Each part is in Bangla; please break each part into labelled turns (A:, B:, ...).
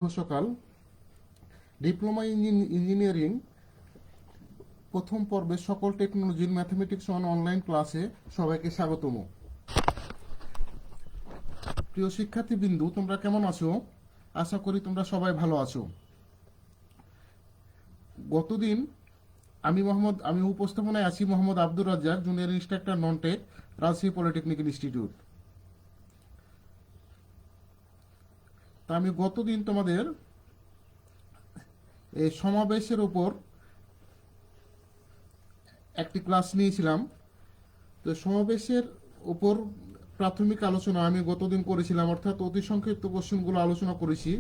A: শুভ সকাল। ডিপ্লোমা ইঞ্জিনিয়ারিং প্রথম পর্বের সকল টেকনোলজির ম্যাথমেটিক্স ওয়ান অনলাইন ক্লাসে সবাইকে স্বাগতম। প্রিয় শিক্ষার্থীবৃন্দু, তোমরা কেমন আছো? আশা করি তোমরা সবাই ভালো আছো। গতদিন আমি উপস্থাপনায় আছি Mohammad Abdur Razzaq, junior instructor non tech, Rajshahi polytechnic institute. তা আমি গতদিন তোমাদের এই সমাবেশের উপর একটি ক্লাস নিয়েছিলাম। তো সমাবেশের উপর প্রাথমিক আলোচনা আমি গতদিন করেছিলাম, অর্থাৎ অতি সংক্ষিপ্ত কোশ্চেনগুলো আলোচনা করেছি।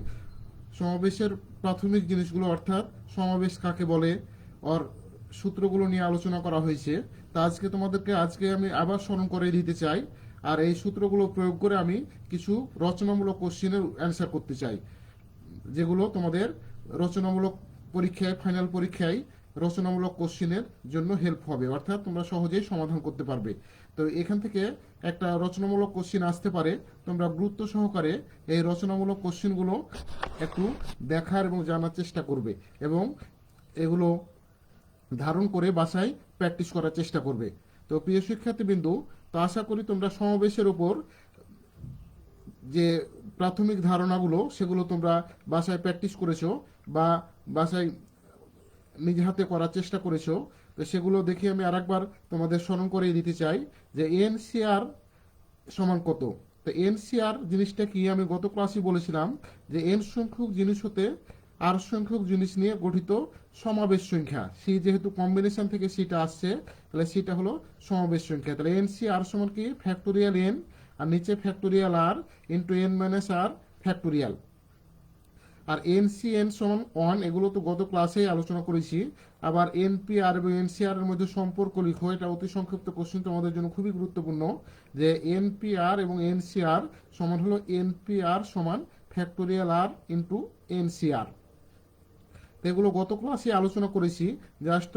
A: সমাবেশের প্রাথমিক জিনিসগুলো, অর্থাৎ সমাবেশ কাকে বলে, ওর সূত্রগুলো নিয়ে আলোচনা করা হয়েছে। তা আজকে আমি আবার স্মরণ করে দিতে চাই, আর এই সূত্রগুলো প্রয়োগ করে আমি কিছু রচনামূলক কোশ্চেনের অ্যান্সার করতে চাই, যেগুলো তোমাদের রচনামূলক পরীক্ষায়, ফাইনাল পরীক্ষায় রচনামূলক কোশ্চেনের জন্য হেল্প হবে, অর্থাৎ তোমরা সহজেই সমাধান করতে পারবে। তো এখান থেকে একটা রচনামূলক কোশ্চেন আসতে পারে, তোমরা গুরুত্ব সহকারে এই রচনামূলক কোশ্চেনগুলো একটু দেখার এবং জানার চেষ্টা করবে, এবং এগুলো ধারণ করে বাসায় প্র্যাকটিস করার চেষ্টা করবে। তো প্রিয় শিক্ষার্থীবৃন্দু, তো আশা করি তোমরা সমাবেশের উপর যে প্রাথমিক ধারণাগুলো সেগুলো তোমরা বাসায় প্র্যাকটিস করেছো বা বাসায় নিজে হাতে করার চেষ্টা করেছো। তো সেগুলো দেখে আমি আরেকবার তোমাদের স্মরণ করে দিতে চাই যে এনসিআর সমান কত। তো এনসিআর জিনিসটা কি, আমি গত ক্লাসে বলেছিলাম যে এন সংখ্যক জিনিস হতে আর সংখ্যক জিনিস নিয়ে গঠিত সমাবেশ সংখ্যা। সি যেহেতু কম্বিনেশন থেকে সিটা আসছে, তাহলে সিটা হলো সমাবেশ সংখ্যা। তাহলে এনসিআর সমান কি, ফ্যাক্টোরিয়াল এন আর নিচে ফ্যাক্টোরিয়াল আর into N minus r factorial. আর এনসিএন সমান ওয়ান, এগুলো তো গত ক্লাসে আলোচনা করেছি। আবার এনপিআর এবং এনসিআর এর মধ্যে সম্পর্ক লিখো, এটা অতি সংক্ষিপ্ত কোশ্চেন তোমাদের জন্য খুবই গুরুত্বপূর্ণ, যে এনপিআর এবং এনসিআর সমান হলো এনপিআর সমান ফ্যাক্টোরিয়াল আর ইন্টু এনসিআর। তো এগুলো গত ক্লাসে আলোচনা করেছি, জাস্ট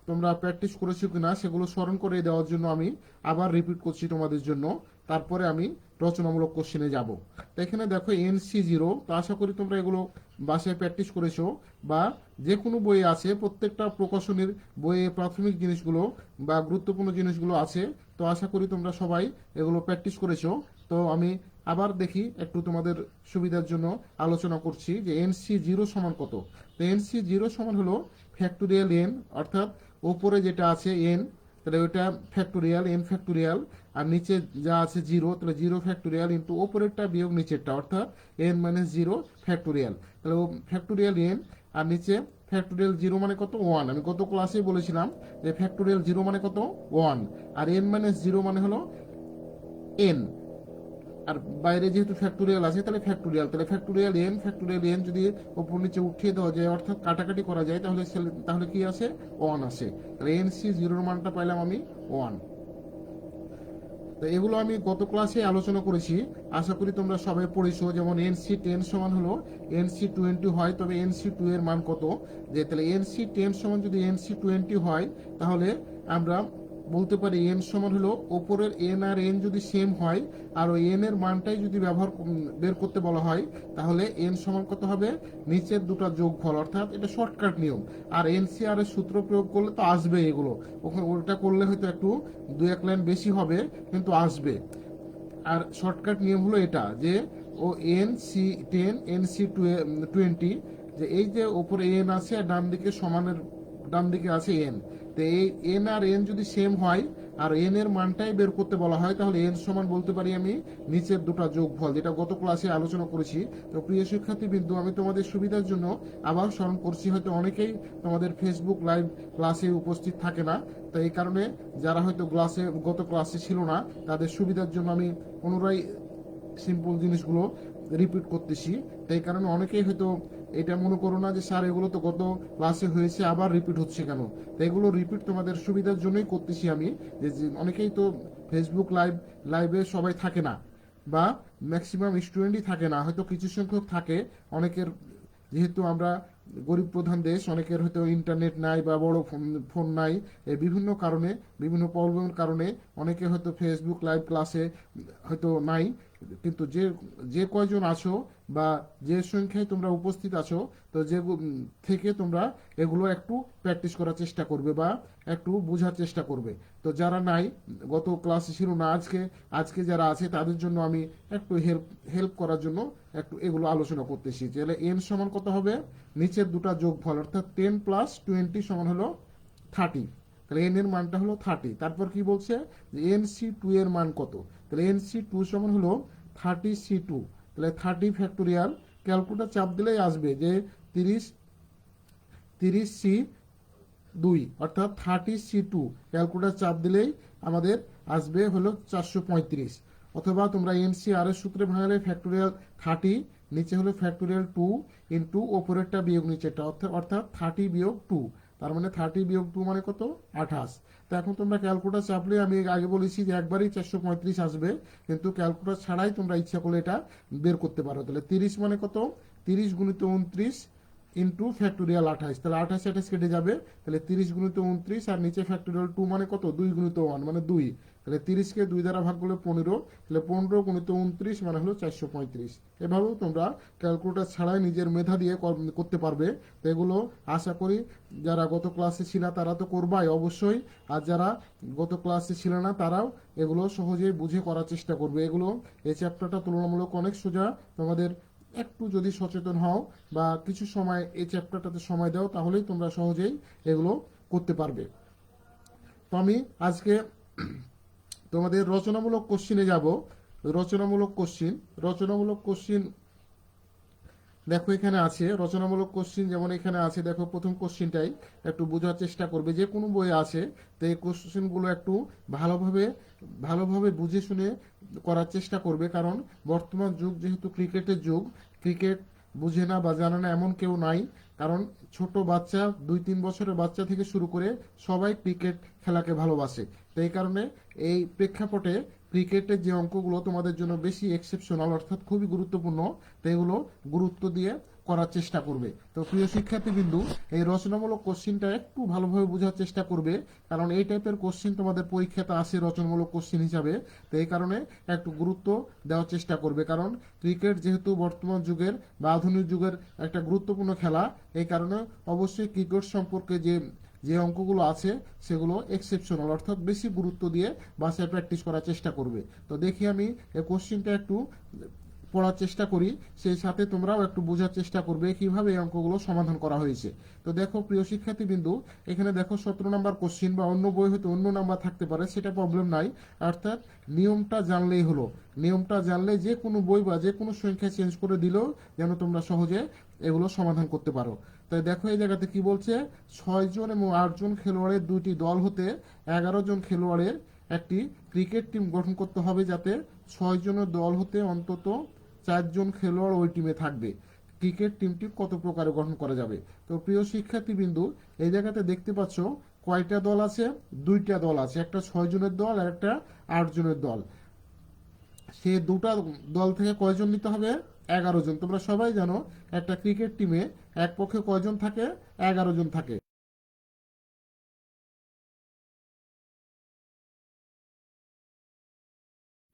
A: তোমরা প্র্যাকটিস করেছো কিনা সেগুলো স্মরণ করে দেওয়ার জন্য আমি আবার রিপিট করছি তোমাদের জন্য। তারপরে আমি রচনামূলক কোশ্চেনে যাব। তো এখানে দেখো NC0, তো আশা করি তোমরা এগুলো বাসায় প্র্যাকটিস করেছো, বা যে কোনো বইয়ে আছে, প্রত্যেকটা প্রকাশনীর বইয়ে প্রাথমিক জিনিসগুলো বা গুরুত্বপূর্ণ জিনিসগুলো আছে। তো আশা করি তোমরা সবাই এগুলো প্র্যাকটিস করেছো। তো আমি আবার দেখি একটু তোমাদের সুবিধার জন্য আলোচনা করছি যে NC0 সমান কত। তো NC0 সমান হলো ফ্যাক্টোরিয়াল এন, অর্থাৎ ওপরে যেটা আছে এন, তাহলে ওইটা ফ্যাক্টোরিয়াল এন ফ্যাক্টোরিয়াল, আর নিচে যা আছে জিরো, তাহলে জিরো ফ্যাক্টোরিয়াল ইন্টু ওপরেরটা বিয়োগ নিচেরটা, অর্থাৎ এন মাইনাস জিরো ফ্যাক্টোরিয়াল। তাহলে ও ফ্যাক্টোরিয়াল এন আর নিচে ফ্যাক্টোরিয়াল জিরো মানে কত, ওয়ান। আমি গত ক্লাসে বলেছিলাম যে ফ্যাক্টোরিয়াল জিরো মানে কত, ওয়ান। আর এন মাইনাস জিরো মানে হলো এন, আর বাইরে যেহেতু ফ্যাক্টোরিয়াল আছে তাহলে ফ্যাক্টোরিয়াল এন যদি ওপর নিচে উঠিয়ে দেওয়া যায়, অর্থাৎ কাটাকাটি করা যায়, তাহলে কি আসে, ওয়ান আসে। তাহলে NC0 মানটা পাইলাম আমি ওয়ান। তো এগুলো আমি গত ক্লাসে আলোচনা করেছি, আশা করি তোমরা সবাই পড়েছো। যেমন NC10 সমান হলো NC20 হয়, তবে NC2 এর মান কত, যে তাহলে NC10 সমান যদি NC20 হয়, তাহলে আমরা বলতে পারি এন সমান হলো ওপরের এন আর এন যদি সেম হয়, আর ওই এন এর মানটাই যদি বের করতে বলা হয়, তাহলে এন সমান কত হবে, নিচের দুটো যোগফল, অর্থাৎ এটা শর্টকাট নিয়ম। আর NCR এর সূত্র প্রয়োগ করলে তো আসবে এগুলো, ওখানে ওটা করলে হয়তো একটু দু এক লাইন বেশি হবে, কিন্তু আসবে। আর শর্টকাট নিয়ম হলো এটা যে ও NC10 NC20, যে এই যে ওপরে এন আছে আর ডান দিকে আছে এন, তো এই এন আর এন যদি সেম হয় আর এন এর মানটাই বের করতে বলা হয়, তাহলে এন সমান বলতে পারি আমি নিচের দুটো যোগফল, যেটা গত ক্লাসে আলোচনা করেছি। তো প্রিয় শিক্ষার্থীবৃন্দ, আমি তোমাদের সুবিধার জন্য আবার স্মরণ করছি, হয়তো অনেকেই তোমাদের ফেসবুক লাইভ ক্লাসে উপস্থিত থাকে না, তো এই কারণে যারা হয়তো গত ক্লাসে ছিল না, তাদের সুবিধার জন্য আমি পুনরায় সিম্পল জিনিসগুলো রিপিট করতেছি। তাই কারণে অনেকেই হয়তো এটা মনে করো না যে স্যার এগুলো তো গত ক্লাসে হয়েছে, আবার রিপিট হচ্ছে কেন। তো এগুলো রিপিট তোমাদের সুবিধার জন্যই করতেছি আমি, যে অনেকেই তো ফেসবুক লাইভে সবাই থাকে না, বা ম্যাক্সিমাম স্টুডেন্টই থাকে না, হয়তো কিছু সংখ্যক থাকে। অনেকের যেহেতু আমরা গরিব প্রধান দেশ, অনেকের হয়তো ইন্টারনেট নাই বা বড় ফোন নাই, এই বিভিন্ন কারণে, বিভিন্ন প্রবলেমের কারণে অনেকে হয়তো ফেসবুক লাইভ ক্লাসে হয়তো নাই, কিন্তু যে যে কয়জন আছো বা যে সংখ্যায় তোমরা উপস্থিত আছো, তো যে থেকে তোমরা এগুলো একটু প্র্যাকটিস করার চেষ্টা করবে বা একটু বোঝার চেষ্টা করবে। তো যারা নাই, গত ক্লাসে ছিল না, আজকে আজকে যারা আছে তাদের জন্য আমি একটু হেল্প করার জন্য একটু এগুলো আলোচনা করতেছি। তাহলে এন সমান কত হবে, নিচের দুটা যোগফল অর্থাৎ 10 + 20 সমান হলো 30। তাহলে এন এর মানটা হলো 30। তারপর কি বলছে যে NC2 এর মান কত, তাহলে NC2 সমান হলো 30C2। তাহলে 30 ফ্যাক্টোরিয়াল, ক্যালকুলেটর চাপ দিলেই আসবে যে 30C2 অর্থাৎ 30C2, ক্যালকুলেটর চাপ দিলেই আমাদের আসবে হলো 435। অথবা তোমরা NCR এর সূত্রে ভাঙালে ফ্যাক্টোরিয়াল 30, নিচে হলো ফ্যাক্টোরিয়াল 2 ইন্টু ওপরেরটা বিয়োগ নিচেরটা, অর্থাৎ 30 বিয়োগ 2। তার মানে 30 বিয়োগ 2 মানে কত, 28। তো এখন তোমরা ক্যালকুলেটর চাপলে, আমি আগে বলেছি যে একবারই 435 আসবে, কিন্তু ক্যালকুলেটর ছাড়াই তোমরা ইচ্ছা করলে এটা বের করতে পারো। তাহলে 30 মানে কত, 30 গুণিত 29 ইন্টু ফ্যাক্টোরিয়াল 28, তাহলে 28 28 কেটে যাবে। তাহলে 30 গুণিত 29 আর নিচে ফ্যাক্টোরিয়াল 2 মানে কত, 2 গুণিত 1 মানে 2। তাহলে 30কে 2 দ্বারা ভাগ করলে 15, তাহলে 15 গুণিত 29 মানে হলো 435। এভাবেও তোমরা ক্যালকুলেটর ছাড়াই নিজের মেধা দিয়ে করতে পারবে। তো এগুলো আশা করি যারা গত ক্লাসে ছিল তারা তো করবাই অবশ্যই, আর যারা গত ক্লাসে ছিল না তারাও এগুলো সহজেই বুঝে করার চেষ্টা করবে। এগুলো, এই চ্যাপ্টারটা তুলনামূলক অনেক সোজা। তোমাদের একটু যদি সচেতন হও বা কিছু সময় এই চ্যাপ্টারটাতে সময় দাও, তাহলেই তোমরা সহজেই এগুলো করতে পারবে। তো আমি আজকে তোমাদের রচনামূলক কোশ্চিনে যাব। রচনামূলক কোশ্চিন দেখো এখানে আছে রচনামূলক কোশ্চিন, যেমন এখানে আছে দেখো, প্রথম কোশ্চিনটাই একটু বোঝার চেষ্টা করবে। যে কোনো বইয়ে আছে, তো এই কোশ্চিনগুলো একটু ভালোভাবে বুঝে শুনে করার চেষ্টা করবে। কারণ বর্তমান যুগ যেহেতু ক্রিকেটের যুগ, ক্রিকেট বুঝে না বা জানে না এমন কেউ নাই। কারণ ছোট বাচ্চা, 2-3 বছরের বাচ্চা থেকে শুরু করে সবাই ক্রিকেট খেলাকে ভালোবাসে। তো এই কারণে এই প্রেক্ষাপটে ক্রিকেটের যে অঙ্কগুলো তোমাদের জন্য বেশি এক্সেপশনাল অর্থাৎ খুবই গুরুত্বপূর্ণ, তো এগুলো গুরুত্ব দিয়ে করার চেষ্টা করবে। তো প্রিয় শিক্ষার্থীবৃন্দু, এই রচনামূলক কোশ্চিনটা একটু ভালোভাবে বোঝার চেষ্টা করবে, কারণ এই টাইপের কোশ্চিন তোমাদের পরীক্ষাতে আসে রচনামূলক কোশ্চিন হিসাবে। তো এই কারণে একটু গুরুত্ব দেওয়ার চেষ্টা করবে, কারণ ক্রিকেট যেহেতু বর্তমান যুগের বা আধুনিক যুগের একটা গুরুত্বপূর্ণ খেলা, এই কারণে অবশ্যই ক্রিকেট সম্পর্কে যে অঙ্কগুলো আছে সেগুলো এক্সেপশনাল অর্থাৎ বেশি গুরুত্ব দিয়ে বাসায় প্র্যাকটিস করার চেষ্টা করবে। তো দেখি আমি এই কোশ্চিনটা একটু পড়ার চেষ্টা করি, সেই সাথে তোমরাও একটু বোঝার চেষ্টা করবে কিভাবে এই অঙ্কগুলো সমাধান করা হয়েছে। তো দেখো প্রিয় শিক্ষার্থীবৃন্দু, এখানে দেখো 17 নম্বর কোশ্চিন, বা অন্য বই হয়তো অন্য নাম্বার থাকতে পারে, সেটা প্রবলেম নাই। অর্থাৎ নিয়মটা জানলেই হলো, নিয়মটা জানলে যে কোনো বই বা যে কোনো সংখ্যা চেঞ্জ করে দিলেও যেন তোমরা সহজে এগুলো সমাধান করতে পারো। তাই দেখো এই জায়গাতে কি বলছে, 6 জন এবং 8 জন খেলোয়াড়ের 2টি দল হতে 11 জন খেলোয়াড়ের একটি ক্রিকেট টিম গঠন করতে হবে, যাতে 6 জনের দল হতে অন্তত 4 জন খেলোয়াড় ওই টিমে থাকবে। ক্রিকেট টিমটি কত প্রকারে গঠন করা যাবে? তো প্রিয় শিক্ষার্থীবৃন্দু, এই জায়গাতে দেখতে পাচ্ছ কয়টা দল আছে, 2টা দল আছে, একটা 6 জনের দল আর একটা 8 জনের দল। সে দুটা দল থেকে কয়জন নিতে হবে, 11 জন। তোমরা সবাই জানো একটা ক্রিকেট টিমে এক পক্ষে কয়জন থাকে, 11 জন থাকে।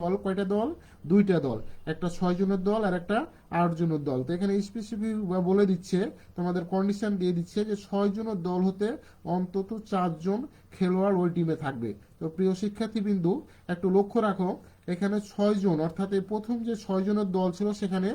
A: দল কয়টা দল, 2টা দল, একটা 6 জনের দল আর একটা 8 জনের দল। তো এখানে স্পেসিফিক বলে দিচ্ছে, তোমাদের কন্ডিশন দিয়ে দিচ্ছে যে 6 জনের দল হতে অন্তত 4 জন খেলোয়াড় ওই টিমে থাকবে। তো প্রিয় শিক্ষার্থীবৃন্দু, একটু লক্ষ্য রাখো, এখানে 6 জন অর্থাৎ এই প্রথম যে 6 জনের দল ছিল সেখানে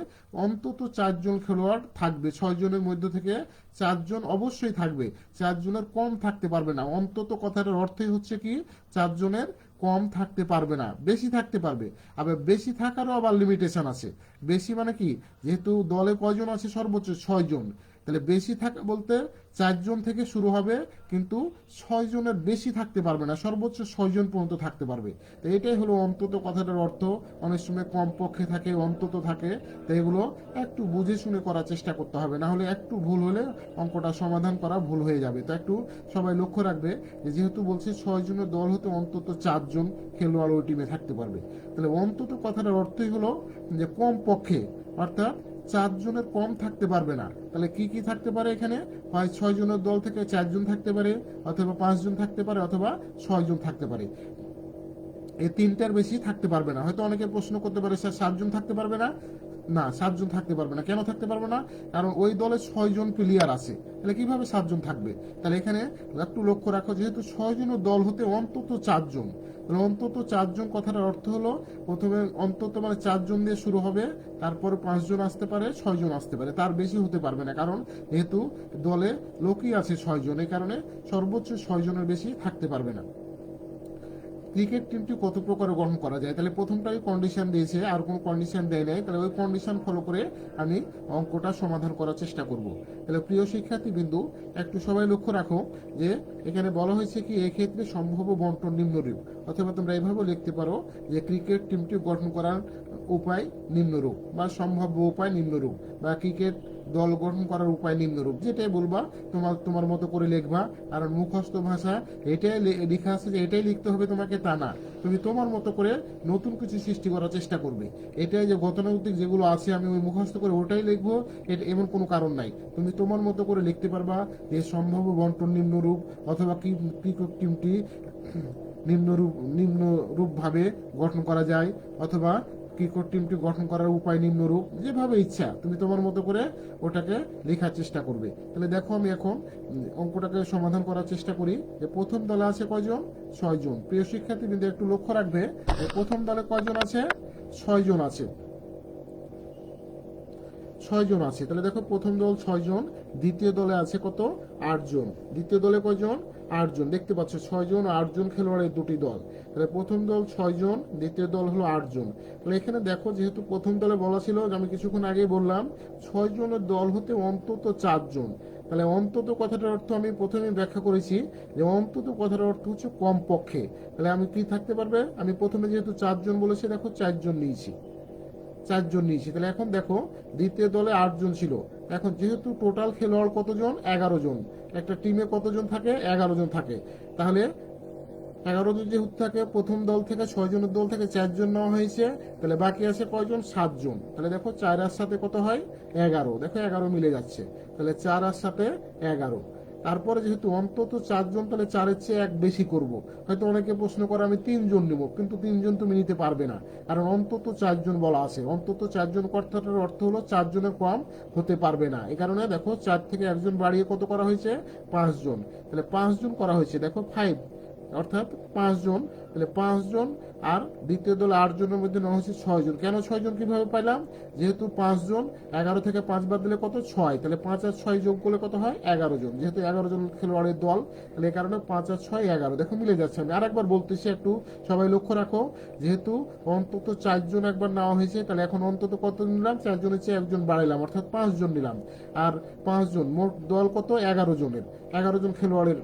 A: অন্তত 4 জন খেলোয়াড় থাকবে। 6 জনের মধ্যে থেকে 4 জন অবশ্যই থাকবে, 4 জনের কম থাকতে পারবে না। অন্তত কথাটার অর্থই হচ্ছে কি, 4 জনের কম থাকতে পারবে না, বেশি থাকতে পারবে। আবার বেশি থাকারও আবার লিমিটেশন আছে। বেশি মানে কি, যেহেতু দলে কয়জন আছে, সর্বোচ্চ 6 জন, তাহলে বেশি থাকা বলতে 4 জন থেকে শুরু হবে, কিন্তু 6 জনের বেশি থাকতে পারবে না, সর্বোচ্চ 6 জন পর্যন্ত থাকতে পারবে। তো এটাই হলো অন্তত কথাটার অর্থ। অনেক সময় কম পক্ষে থাকে, অন্তত থাকে। তো এগুলো একটু বুঝে শুনে করার চেষ্টা করতে হবে, না হলে একটু ভুল হলে অঙ্কটা সমাধান করা ভুল হয়ে যাবে। তো একটু সবাই লক্ষ্য রাখবে যে যেহেতু বলছে 6 জনের দল হতে অন্তত 4 জন খেলোয়াড় ওই টিমে থাকতে পারবে, তাহলে অন্তত কথাটার অর্থই হলো যে কম পক্ষে, অর্থাৎ 4 জনের কম থাকতে পারবে না। তাহলে কি কি থাকতে পারে এখানে, হয় 6 জনের দল থেকে 4 জন থাকতে পারে, অথবা 5 জন থাকতে পারে, অথবা 6 জন থাকতে পারে। এই তিনটার বেশি থাকতে পারবে না। হয়তো অনেকে প্রশ্ন করতে পারে স্যার 7 জন থাকতে পারবে না? না, 7 জন থাকতে পারবে না। কেন থাকতে পারবে না? কারণ ওই দলে 6 জন প্লেয়ার আছে। তাহলে কিভাবে 7 জন থাকবে? তাহলে এখানে একটু লক্ষ্য রাখো, যেহেতু 6 জনের দল হতে অন্তত 4 জন, তাহলে অন্তত 4 জন কথাটার অর্থ হলো প্রথমে অন্তত মানে 4 জন দিয়ে শুরু হবে, তারপরে 5 জন আসতে পারে, 6 জন আসতে পারে, তার বেশি হতে পারবে না। কারণ যেহেতু দলে লোকই আছে 6 জন, এই কারণে সর্বোচ্চ 6 জনের বেশি থাকতে পারবে না। ক্রিকেট টিমটি কত প্রকারে গঠন করা যায়? তাহলে প্রথমটাই কন্ডিশন দিয়েছে, আর কোনো কন্ডিশন দেয় নাই, তাহলে ওই কন্ডিশন ফলো করে আমি অঙ্কটা সমাধান করার চেষ্টা করব। তাহলে প্রিয় শিক্ষার্থী বিন্দু, একটু সবাই লক্ষ্য রাখো যে এখানে বলা হয়েছে কি এক্ষেত্রে সম্ভাব্য বন্টন নিম্নরূপ, অথবা তোমরা এইভাবে লিখতে পারো যে ক্রিকেট টিমটি গঠন করার উপায় নিম্নরূপ, বা সম্ভাব্য উপায় নিম্নরূপ, বা ক্রিকেট দল গঠন করার উপায় নিম্নরূপ, যেটাই বলবা তোমার মতো করে লিখবা। আর মুখস্থ ভাষা এটাই লেখা আছে যে এটাই লিখতে হবে তোমাকে, তা না, তুমি তোমার মতো করে নতুন কিছু সৃষ্টি করার চেষ্টা করবে। এটাই যে গতানুগতিক যেগুলো আছে আমি ওই মুখস্থ করে ওটাই লিখবো, এটা এমন কোনো কারণ নাই। তুমি তোমার মতো করে লিখতে পারবা যে সম্ভাব্য বন্টন নিম্নরূপ, অথবা ক্রিকেট টিমটি নিম্নরূপ ভাবে গঠন করা যায়, অথবা ক্রিকেট টিমটি গঠন করার উপায় নিম্নরূপ, যেভাবে ইচ্ছা তুমি তোমার মতো করে ওটাকে লেখার চেষ্টা করবে। তাহলে দেখো আমি এখন অঙ্কটাকে সমাধান করার চেষ্টা করি। যে প্রথম দলে আছে কয়জন? 6 জন। প্রিয় শিক্ষার্থী কিন্তু একটু লক্ষ্য রাখবে, প্রথম দলে কয়জন আছে? 6 জন আছে। 6 জন আছে। তাহলে দেখো প্রথম দল 6 জন, দ্বিতীয় দলে আছে কত? 8 জন। দ্বিতীয় দলে কয়জন? 8 জন। দেখতে পাচ্ছ 6 জন 8 জন খেলোয়াড়ের দুটি দল। তাহলে প্রথম দল 6 জন, দ্বিতীয় দল হলো 8 জন। তাহলে এখানে দেখো যেহেতু প্রথম দলে বলা ছিল, আমি কিছুক্ষণ আগেই বললাম 6 জনের দল হতে অন্তত 4 জন। তাহলে অন্তত কথাটার অর্থ আমি প্রথমে ব্যাখ্যা করেছি যে অন্তত কথাটার অর্থ হচ্ছে কম পক্ষে। তাহলে আমি কি থাকতে পারবে? আমি প্রথমে যেহেতু 4 জন বলেছি, দেখো 4 জন নিয়েছি, 4 জন নিয়েছি। তাহলে এখন দেখো দ্বিতীয় দলে 8 জন ছিল, এখন যেহেতু টোটাল খেলোয়াড় কতজন? 11 জন। একটা টিমে কতজন থাকে? 11 জন থাকে। তাহলে 11 জন যেহেতু থাকে, প্রথম দল থেকে 6 জনের দল থেকে 4 জন নেওয়া হয়েছে, তাহলে বাকি আছে কয়জন? 7 জন। তাহলে দেখো 4 আর সাথে কত হয়? 11। দেখো 11 মিলে যাচ্ছে, তাহলে 4 আর সাথে 11। তারপরে যেহেতু অন্তত 4 জন, তাহলে 4-এর চেয়ে 1 বেশি করব। হয়তো অনেকে প্রশ্ন করে আমি 3 জন নেব, কিন্তু 3 জন তুমি নিতে পারবে না, কারণ অন্তত 4 জন বলা আছে। অন্তত 4 জন কথাটার অর্থ হলো 4 জনের কম হতে পারবে না। এই কারণে দেখো 4 থেকে 1 জন বাড়িয়ে কত করা হয়েছে? 5 জন। তাহলে 5 জন করা হয়েছে, দেখো 5, অর্থাৎ 5 জন। তাহলে 5 জন আর দ্বিতীয় দল 8 জনের মধ্যে নেওয়া হয়েছে 6 জন। কেন 6 জন কিভাবে পাইলাম? যেহেতু 5 জন, 11 থেকে 5 বাদ দিলে কত? 6। তাহলে 5 আর 6 যোগ করলে কত হয়? 11 জন। যেহেতু 11 জন খেলোয়াড়ের দল, তাহলে এই কারণে 5 আর 6 11। দেখো মিলে যাচ্ছে। আমি আরেকবার বলতেছি, একটু সবাই লক্ষ্য রাখো। যেহেতু অন্তত 4 জন একবার নেওয়া হয়েছে, তাহলে এখন অন্তত কত নিলাম? 4 জনের চেয়ে 1 জন বাড়াইলাম, অর্থাৎ 5 জন নিলাম। আর 5 জন, মোট দল কত? 11 জনের, 11 জন খেলোয়াড়ের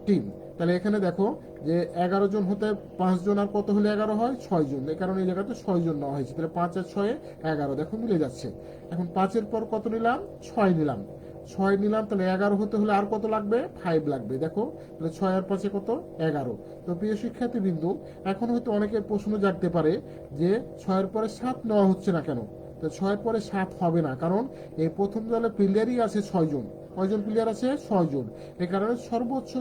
A: টিম। তাহলে এখানে দেখো যে 11 জন হতে 5 জন আর কত হলে 11 হয়? 6 জন। এই কারণে এই জায়গাতে 6 জন নেওয়া হয়েছে। তাহলে 5 আর 6 11। দেখো মিলে যাচ্ছে। এখন 5-এর পর কত নিলাম? 6 নিলাম, 6 নিলাম। তাহলে 11 হতে হলে আর কত লাগবে? 5 লাগবে। দেখো তাহলে 6 আর 5-এ কত? 11। তো প্রিয় শিক্ষার্থী বিন্দু, এখন হয়তো অনেকের প্রশ্ন জাগতে পারে যে 6-এর পরে 7 নেওয়া হচ্ছে না কেন? তো 6-এর পরে 7 হবে না, কারণ এই প্রথম দলে প্লেয়ারই আছে 6 জন। কয়জন প্লেয়ার আছে? 6 জন। এই কারণে সর্বোচ্চ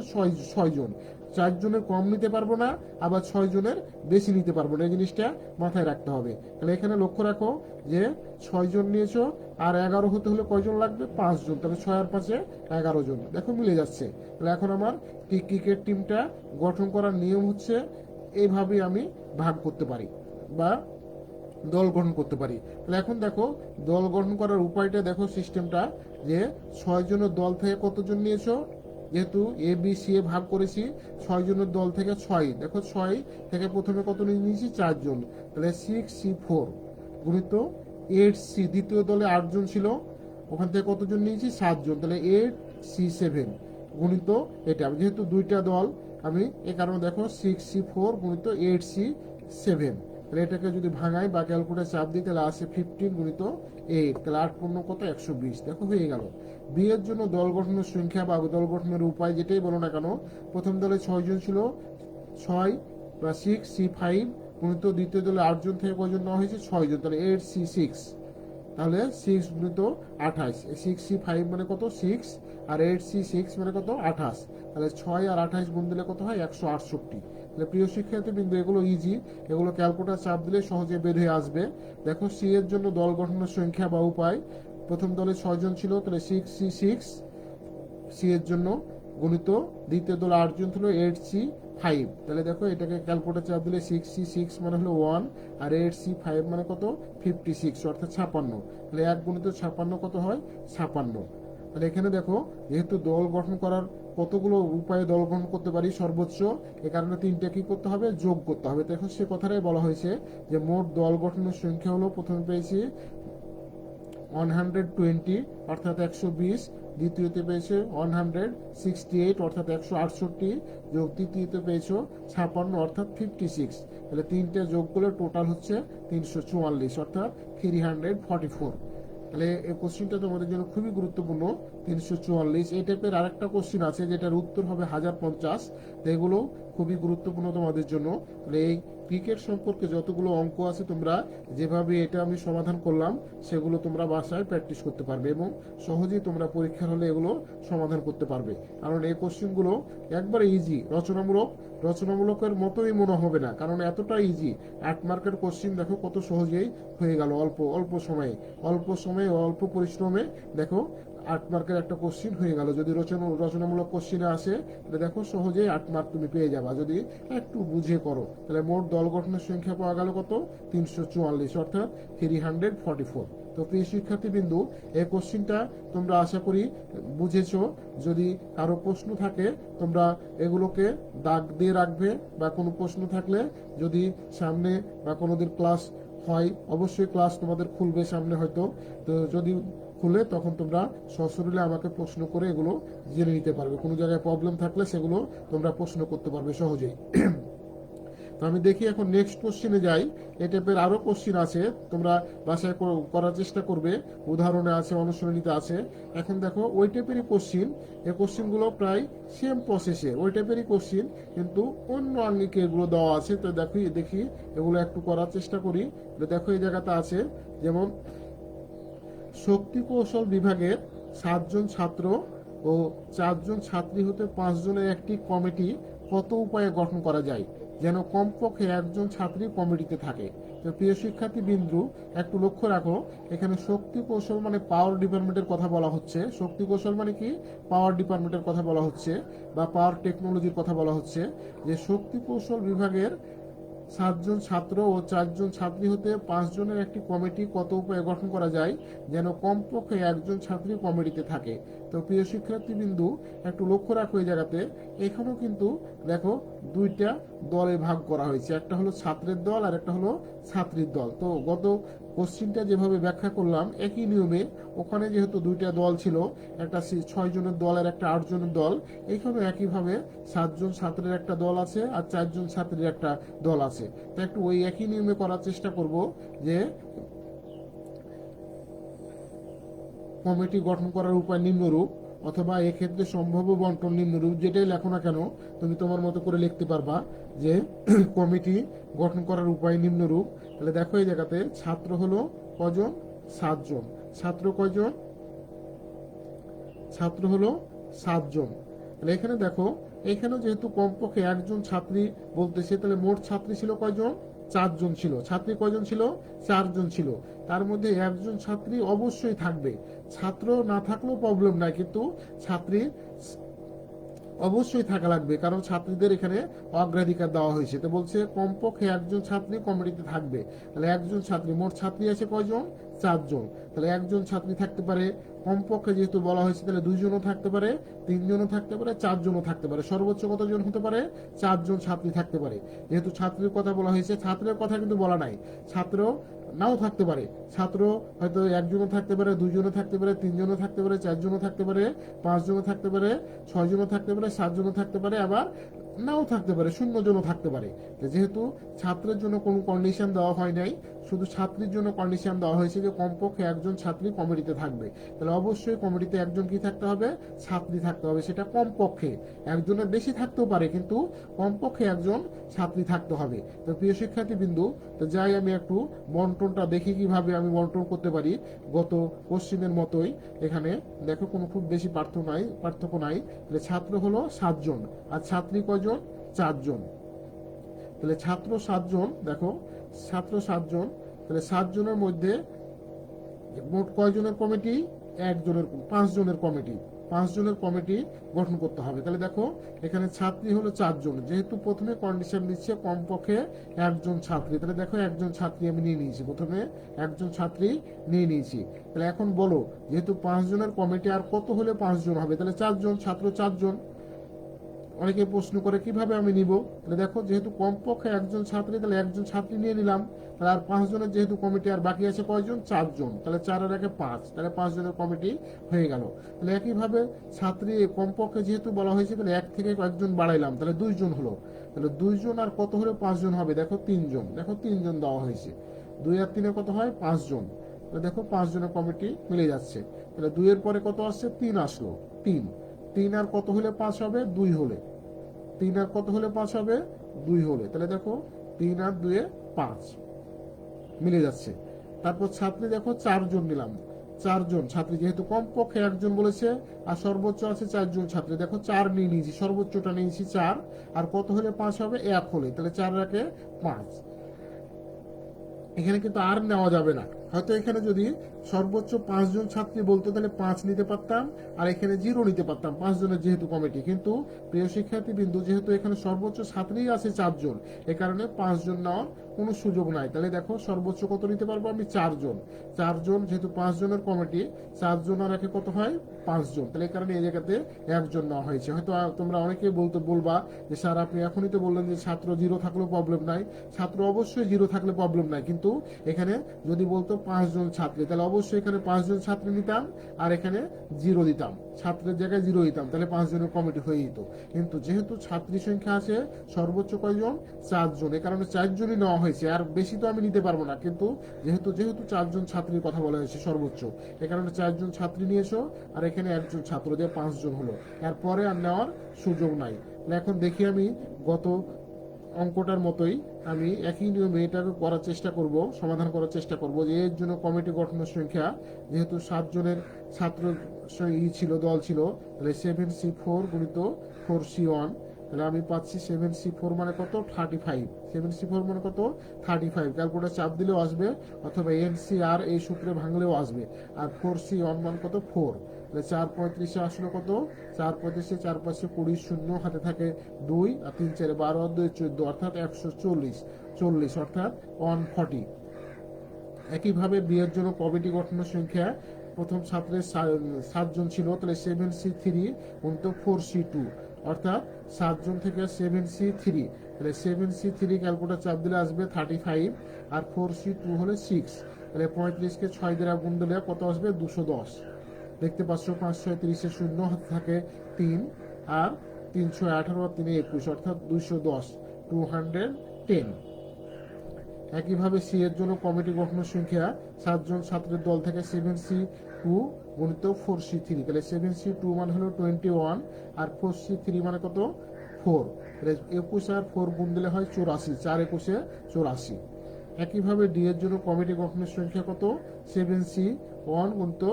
A: 6 জন। 4 জনের কম নিতে পারবো না, আবার 6 জনের বেশি নিতে পারবো না, এই জিনিসটা মাথায় রাখতে হবে। তাহলে এখানে লক্ষ্য রাখো যে 6 জন নিয়েছো, আর 11 হতে হলে কয়জন লাগবে? 5 জন। তাহলে 6 আর 5-এ 11 জন। দেখো মিলে যাচ্ছে। তাহলে এখন আমার ক্রিকেট টিমটা গঠন করার নিয়ম হচ্ছে এইভাবে আমি ভাগ করতে পারি, বা দল গঠন করতে পারি। তাহলে এখন দেখো দল গঠন করার উপায়টা দেখো, সিস্টেমটা যে 6 জনের দল থেকে কতজন নিয়েছো? যেহেতু এ বি সি এ ভাগ করেছি, 6 জনের দল থেকে 6, দেখো 6 থেকে প্রথমে কত নিয়েছি? 4 জন। তাহলে 6C4 গুণিত 8C, দ্বিতীয় দলে 8 জন ছিল, ওখান থেকে কতজন নিয়েছি? 7 জন। তাহলে 8C7 গুণিত এটা, যেহেতু দুইটা দল আমি, এ কারণে দেখো 6C4 গুণিত 8C7। তাহলে এটাকে যদি ভাঙাই বা ক্যালকুলেটার চাপ দিই, তাহলে আসে 15 গুণিত 8, তাহলে 8 কত? 120। দেখো হয়ে গেল। বি এর জন্য দল গঠনের সংখ্যা বা দল গঠনের উপায় যেটাই বলো না কেন, প্রথম দলে 6 জন ছিল, 6 বা 6C5 গুণিত দ্বিতীয় দলে 8 জন থেকে কয়জন নেওয়া হয়েছে? 6 জন। তাহলে 8C6, তাহলে 6 গুণিত 28, 6C5 মানে কত? 6, আর 8C6 মানে কত? 28। তাহলে 6 আর 28 গুণ দিলে কত হয়? 168। প্রিয় শিক্ষার্থী বিন্দু এগুলো ইজি, এগুলো ক্যালকুলেটর চাপ দিলে সহজে বের হয়ে আসবে। দেখো সি এর জন্য দল গঠনের সংখ্যা বা উপায়, প্রথম দলে 6 জন ছিল, তাহলে 6C6 সি এর জন্য গণিত, দ্বিতীয় দল 8 জন ছিল, 8C5। তাহলে দেখো এটাকে ক্যালকুলেটর চাপ দিলে 6C6 মানে হলো 1, আর 8C5 মানে কত 56 অর্থাৎ 56। তাহলে 1 গুণিত 56 কত হয় 56। তাহলে এখানে দেখো যেহেতু দল গঠন করার কতগুলো উপায়ে দল গঠন করতে পারি সর্বোচ্চ, এ কারণে 3টা কি করতে হবে যোগ করতে হবে। দেখো সে কথাটাই বলা হয়েছে যে মোট দল গঠনের সংখ্যা হলো, প্রথমে পেয়েছি 120 অর্থাৎ 120, দ্বিতীয়তে পেয়েছে 168 অর্থাৎ 168, যোগ তৃতীয়তে পেয়েছো 56 অর্থাৎ 56। তাহলে 3টে যোগ করলে টোটাল হচ্ছে 344 অর্থাৎ 344। তাহলে এই কোশ্চিনটা তোমাদের জন্য খুবই গুরুত্বপূর্ণ। 344 এই টাইপের আরেকটা কোশ্চিন আছে যেটার উত্তর হবে 1050। তো এগুলো খুবই গুরুত্বপূর্ণ তোমাদের জন্য। তাহলে এই ক্রিকেট সম্পর্কে যতগুলো অঙ্ক আছে তোমরা যেভাবে এটা আমি সমাধান করলাম সেগুলো তোমরা বাসায় প্র্যাকটিস করতে পারবে এবং সহজেই তোমরা পরীক্ষার হলে এগুলো সমাধান করতে পারবে। কারণ এই কোশ্চিনগুলো একবারে ইজি, রচনামূলকের মতোই মনে হবে না, কারণ এতটা ইজি। 8 মার্কের কোশ্চিন দেখো কত সহজেই হয়ে গেল অল্প সময়ে অল্প পরিশ্রমে। দেখো 8 মার্কের একটা কোশ্চিন হয়ে গেল। যদি রচনামূলক কোশ্চিনে আসে তাহলে দেখো সহজেই 8 মার্ক তুমি পেয়ে যাবা যদি একটু বুঝে করো। তাহলে মোট দল গঠনের সংখ্যা পাওয়া গেল কত 344 অর্থাৎ 344। তো প্রিয় শিক্ষার্থী বিন্দু এই কোশ্চিনটা তোমরা আশা করি বুঝেছো। যদি কারো প্রশ্ন থাকে তোমরা এগুলোকে দাগ দিয়ে রাখবে, বা কোনো প্রশ্ন থাকলে যদি সামনে বা কোনোদিন ক্লাস হয় অবশ্যই ক্লাস তোমাদের খুলবে সামনে হয়তো, তো যদি খুলে তখন তোমরা সশরীরে আমাকে প্রশ্ন করে এগুলো জেনে নিতে পারবে। কোনো জায়গায় প্রবলেম থাকলে সেগুলো তোমরা প্রশ্ন করতে পারবে সহজেই। তো আমি দেখি এখন নেক্সট কোশ্চিনে যাই। এই টাইপের আরো কোশ্চিন আছে, তোমরা বাসায় করার চেষ্টা করবে, উদাহরণে আছে, অনুশীলনীতে আছে। এখন দেখো ওই টাইপেরই কোশ্চিন, এই কোশ্চিনগুলো প্রায় সেম প্রসেসে ওই টাইপেরই কোশ্চিন, কিন্তু অন্য আঙ্গিকে এগুলো দেওয়া আছে। তো দেখি এগুলো একটু করার চেষ্টা করি। দেখো এই জায়গাতে আছে যেমন শক্তি কৌশল বিভাগের 7 জন ছাত্র ও 4 জন ছাত্রী হতে 5 জনের একটি কমিটি কত উপায়ে গঠন করা যায় যেন কমপক্ষে একজন ছাত্রী কমিটিতে থাকে। তো প্রিয় শিক্ষার্থী বিন্দু একটু লক্ষ্য রাখো, এখানে শক্তি কৌশল মানে পাওয়ার ডিপার্টমেন্টের কথা বলা হচ্ছে। শক্তি কৌশল মানে কি পাওয়ার ডিপার্টমেন্টের কথা বলা হচ্ছে বা পাওয়ার টেকনোলজির কথা বলা হচ্ছে। যে শক্তি কৌশল বিভাগের 7 জন ছাত্র ও 4 জন ছাত্রী হতে 5 জনের একটি কমিটি কত উপায়ে গঠন করা যায় যেন কমপক্ষে একজন ছাত্রী কমিটিতে থাকে। তো প্রিয় শিক্ষার্থী বিন্দু একটু লক্ষ্য রাখো এই জায়গাতে, এখানেও কিন্তু দেখো দুইটা দলে ভাগ করা হয়েছে, একটা হলো ছাত্রের দল আর একটা হলো ছাত্রীর দল। তো গত কোশ্চিনটা যেভাবে ব্যাখ্যা করলাম একই নিয়মে ওখানে যেহেতু দুইটা দল ছিল, একটা 6 জনের দল আর একটা 8 জনের দল, এখানেও একইভাবে 7 জন ছাত্রের একটা দল আছে আর 4 জন ছাত্রীর একটা দল আছে। তো একটু ওই একই নিয়মে করার চেষ্টা করব যে কমিটি গঠন করার উপায় নিম্নরূপ, অথবা এক্ষেত্রে সম্ভাব্য বন্টন নিম্নরূপ, যেটাই লেখো না কেন তুমি তোমার মতো করে লিখতে পারবা যে কমিটি গঠন করার উপায় নিম্নরূপ। তাহলে দেখো এই জায়গাতে ছাত্র হলো কজন 7 জন, ছাত্র কয়জন ছাত্র হলো 7 জন। তাহলে এখানে দেখো এখানেও যেহেতু কমপক্ষে একজন ছাত্রী বলতেছে, তাহলে মোট ছাত্রী ছিল কয়জন 4 জন ছিল, ছাত্রী কয়জন ছিল 4 জন ছিল। তার মধ্যে একজন ছাত্রী অবশ্যই থাকবে, ছাত্র না থাকলেও প্রবলেম নাই, কিন্তু ছাত্রী অবশ্যই থাকা লাগবে, কারণ ছাত্রীদের এখানে অগ্রাধিকার দেওয়া হয়েছে। তো বলছে কমপক্ষে একজন ছাত্রী কমিটিতে থাকবে। তাহলে একজন ছাত্রী, মোট ছাত্রী আছে কয়জন 4 জন, তাহলে একজন ছাত্রী থাকতে পারে, কমপক্ষে যেহেতু বলা হয়েছে তাহলে 2 জনও থাকতে পারে, 3 জনও থাকতে পারে, 4 জনও থাকতে পারে, সর্বোচ্চ কতজন হতে পারে 4 জন ছাত্রী থাকতে পারে। যেহেতু ছাত্রীর কথা বলা হয়েছে, ছাত্রের কথা কিন্তু বলা নাই, ছাত্র নাও থাকতে পারে, ছাত্র হয়তো 1 জনও থাকতে পারে, 2 জনও থাকতে পারে, 3 জনও থাকতে পারে, 4 জনও থাকতে পারে, 5 জনও থাকতে পারে, 6 জনও থাকতে পারে, 7 জনও থাকতে পারে, আবার নাও থাকতে পারে, 0 জনও থাকতে পারে। যেহেতু ছাত্রের জন্য কোনো কন্ডিশন দেওয়া হয় নাই, শুধু ছাত্রীর জন্য কন্ডিশন দেওয়া হয়েছে যে কমপক্ষে একজন ছাত্রী কমিটিতে থাকবে। তাহলে অবশ্যই কমিটিতে একজন কি থাকতে হবে ছাত্রী থাকতে হবে, সেটা কমপক্ষে, একজনের বেশি থাকতেও পারে কিন্তু কমপক্ষে একজন ছাত্রী থাকতে হবে। তো প্রিয় শিক্ষার্থী বিন্দু, তো যাই আমি একটু বন্টনটা দেখি কিভাবে আমি বন্টন করতে পারি গত কোশ্চিনের মতোই। এখানে দেখো কোনো খুব বেশি পার্থক্য নাই। তাহলে ছাত্র হলো 7 জন আর ছাত্রী কয়জন 4 জন। তাহলে ছাত্র 7 জন, দেখো ছাত্র 7 জন, তাহলে 7 জনের মধ্যে মোট কয়জনের কমিটি? 5 জনের কমিটি, 5 জনের কমিটি গঠন করতে হবে। তাহলে দেখো এখানে ছাত্রী হলো 4 জন, যেহেতু প্রথমে কন্ডিশন দিচ্ছে কমপক্ষে একজন ছাত্রী, তাহলে দেখো একজন ছাত্রী আমি নিয়ে নিয়েছি, প্রথমে একজন ছাত্রী নিয়ে নিয়েছি। তাহলে এখন বলো যেহেতু 5 জনের কমিটি আর কত হলে 5 জন হবে? তাহলে 4 জন, ছাত্র 4 জন। অনেকে প্রশ্ন করে কিভাবে আমি নিব? তাহলে দেখো যেহেতু কমপক্ষে একজন ছাত্রী, তাহলে একজন ছাত্রী নিয়ে নিলাম। তাহলে আর 5 জনের যেহেতু কমিটি আর বাকি আছে কয়জন? 4 জন। তাহলে 4 আর 1 5, তাহলে 5 জনের কমিটি হয়ে গেল। তাহলে একইভাবে ছাত্রী কমপক্ষে যেহেতু বলা হয়েছে, তাহলে 1 থেকে কয়েকজন বাড়াইলাম, তাহলে 2 জন হলো। তাহলে 2 জন আর কত হলে 5 জন হবে? দেখো 3 জন, দেখো 3 জন দেওয়া হয়েছে। 2 আর 3 কত হয়? 5 জন। তাহলে দেখো 5 জনের কমিটি মিলে যাচ্ছে। তাহলে 2 এর পরে কত আসছে? 3 আসলো। 3, 3 আর কত হলে 5 হবে? 2 হলে। 3 আর কত হলে 5 হবে? 2 হলে। তাহলে দেখো 3 আর 2 এ 5 মিলে যাচ্ছে। তারপর ছাত্রী দেখো 4 জন নিলাম, 4 জন ছাত্রী, যেহেতু কমপক্ষে একজন বলেছে আর সর্বোচ্চ আছে 4 জন ছাত্রী, দেখো 4 নিয়ে নিয়েছি, সর্বোচ্চটা নিয়েছি 4। আর কত হলে 5 হবে? 1 হলে। তাহলে 4 রাখে 5। এখানে কিন্তু আর নেওয়া যাবে না। হয়তো এখানে যদি সর্বোচ্চ 5 জন ছাত্রী বলতো তাহলে 5 নিতে পারতাম, আর এখানে 0 নিতে পারতাম, 5 জনের যেহেতু কমিটি। কিন্তু প্রিয় শিক্ষার্থী বিন্দু, যেহেতু এখানে সর্বোচ্চ ছাত্রী আছে 4 জন, এ কারণে 5 জন নেওয়ার কোনো সুযোগ নাই। তাহলে দেখো সর্বোচ্চ কত নিতে পারবো আমি? 4 জন। 4 জন যেহেতু 5 জনের কমিটি, 4 জন আর একে কত হয়? 5 জন। তাহলে এই কারণে এই জায়গাতে 1 জন নেওয়া হয়েছে। হয়তো তোমরা অনেকেই বলবা যে স্যার আপনি এখনই তো বললেন যে ছাত্র 0 থাকলেও প্রবলেম নাই। ছাত্র অবশ্যই 0 থাকলে প্রবলেম নাই, কিন্তু এখানে যদি বলতো 5 জন ছাত্রী, তাহলে অবশ্যই এখানে 5 জন ছাত্রী নিতাম আর এখানে 0 দিতাম, ছাত্রের জায়গায় 0 দিতাম, তাহলে 5 জনের কমিটি হয়ে যেত। কিন্তু যেহেতু ছাত্রী সংখ্যা আছে সর্বোচ্চ কয়জন? 4 জন, এ কারণে 4 জনই নেওয়া হয়েছে। আর বেশি তো আমি নিতে পারবো না, কিন্তু যেহেতু 4 জন ছাত্রীর কথা বলা হয়েছে সর্বোচ্চ, এ কারণে 4 জন ছাত্রী নিয়েছো, আর এখানে একজন ছাত্র, দিয়ে 5 জন হলো। এরপরে আর নেওয়ার সুযোগ নাই। এখন দেখি আমি গত অঙ্কটার মতোই আমি একই নিয়মে এটাকে করার চেষ্টা করব, সমাধান করার চেষ্টা করব যে এর জন্য কমিটি গঠনের সংখ্যা যেহেতু 7 জনের ছাত্র ছিল, দল ছিল, তাহলে 7C4 গুণিত 4C1, তাহলে আমি পাচ্ছি 7C4 মানে কত? 35। 7C4 মানে কত? 35। ক্যালকুলেটর চাপ দিলেও আসবে, অথবা NCR এই সূত্রে ভাঙলেও আসবে। আর 4C1 মানে কত? 4। তাহলে 4 35 আসলো কত? 4 35 4 5 20, শূন্য হাতে থাকে 2, আর 3 4 12 আর 2 14, অর্থাৎ 140 অর্থাৎ 140। একইভাবে বিয়ের জন্য কমিটি গঠনের সংখ্যা প্রথম ছাত্রের 7 জন ছিল, তাহলে 7C3 গুণিত 4C2, অর্থাৎ 7 জন থেকে 7C3, তাহলে 7C3 ক্যালকুলেটর চাপ দিলে আসবে 35, আর 4C2 হলে 6। তাহলে 35কে 6 দ্বারা গুণ দিলে কত আসবে? 210। দেখতে পাচ্ছ 5 6 30 শূন্য হাতে থাকে 3, আর 318 আর 3 21, অর্থাৎ 210, 210। একইভাবে সি এর জন্য কমিটি গঠনের সংখ্যা 7 জন ছাত্রের দল থেকে 7C2 গুণিত 4C3, তাহলে 7C2 মানে হলো 21, আর 4C3 মানে কত? 4। তাহলে 21 আর 4 গুণ দিলে হয় 84, 4 21 84। একইভাবে ডি এর জন্য কমিটি গঠনের সংখ্যা কত? 7C1 গুণিত